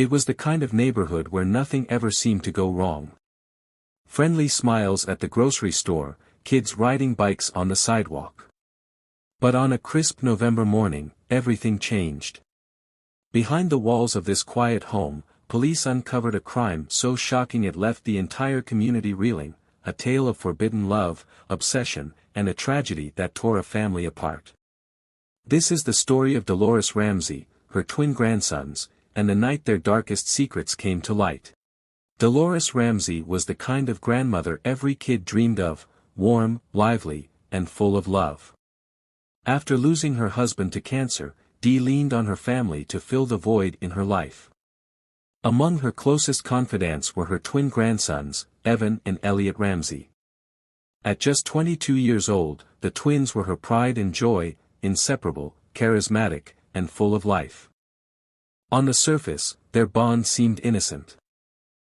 It was the kind of neighborhood where nothing ever seemed to go wrong. Friendly smiles at the grocery store, kids riding bikes on the sidewalk. But on a crisp November morning, everything changed. Behind the walls of this quiet home, police uncovered a crime so shocking it left the entire community reeling, a tale of forbidden love, obsession, and a tragedy that tore a family apart. This is the story of Dolores Ramsey, her twin grandsons, and the night their darkest secrets came to light. Dolores Ramsey was the kind of grandmother every kid dreamed of, warm, lively, and full of love. After losing her husband to cancer, Dee leaned on her family to fill the void in her life. Among her closest confidants were her twin grandsons, Evan and Elliot Ramsey. At just 22 years old, the twins were her pride and joy, inseparable, charismatic, and full of life. On the surface, their bond seemed innocent.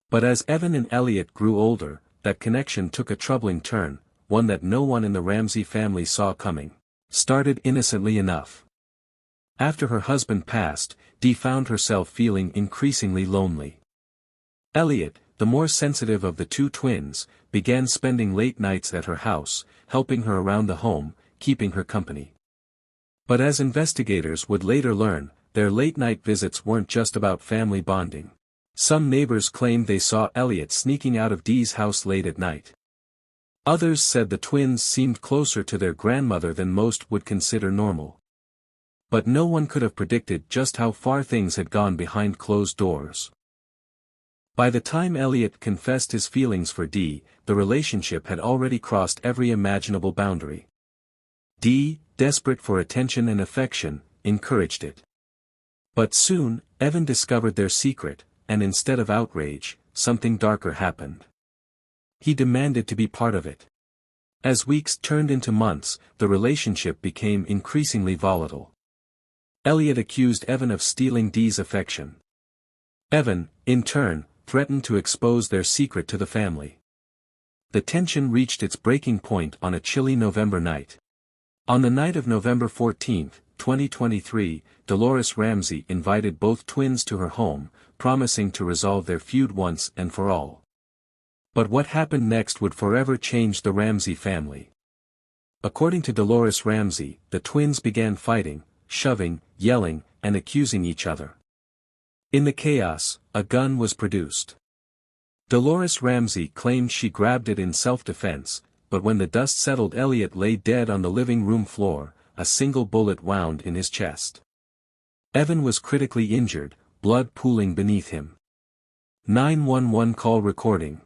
But as Evan and Elliot grew older, that connection took a troubling turn, one that no one in the Ramsey family saw coming. Started innocently enough. After her husband passed, Dee found herself feeling increasingly lonely. Elliot, the more sensitive of the two twins, began spending late nights at her house, helping her around the home, keeping her company. But as investigators would later learn, their late-night visits weren't just about family bonding. Some neighbors claimed they saw Elliot sneaking out of Dee's house late at night. Others said the twins seemed closer to their grandmother than most would consider normal. But no one could have predicted just how far things had gone behind closed doors. By the time Elliot confessed his feelings for Dee, the relationship had already crossed every imaginable boundary. Dee, desperate for attention and affection, encouraged it. But soon, Evan discovered their secret, and instead of outrage, something darker happened. He demanded to be part of it. As weeks turned into months, the relationship became increasingly volatile. Elliot accused Evan of stealing Dee's affection. Evan, in turn, threatened to expose their secret to the family. The tension reached its breaking point on a chilly November night. On the night of November 14, 2023, Dolores Ramsey invited both twins to her home, promising to resolve their feud once and for all. But what happened next would forever change the Ramsey family. According to Dolores Ramsey, the twins began fighting, shoving, yelling, and accusing each other. In the chaos, a gun was produced. Dolores Ramsey claimed she grabbed it in self-defense, but when the dust settled, Elliot lay dead on the living room floor, a single bullet wound in his chest. Evan was critically injured, blood pooling beneath him. 911 call recording.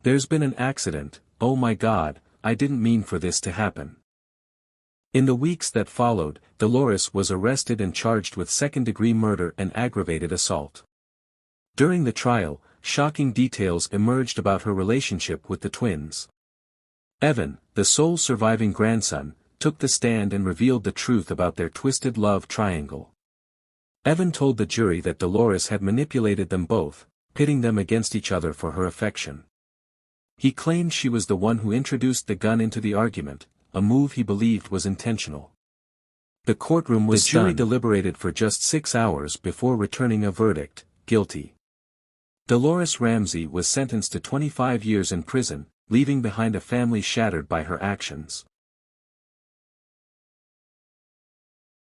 "There's been an accident, oh my God, I didn't mean for this to happen." In the weeks that followed, Dolores was arrested and charged with second-degree murder and aggravated assault. During the trial, shocking details emerged about her relationship with the twins. Evan, the sole surviving grandson, took the stand and revealed the truth about their twisted love triangle. Evan told the jury that Dolores had manipulated them both, pitting them against each other for her affection. He claimed she was the one who introduced the gun into the argument, a move he believed was intentional. The courtroom was stunned. The jury deliberated for just 6 hours before returning a verdict, guilty. Dolores Ramsey was sentenced to 25 years in prison, leaving behind a family shattered by her actions.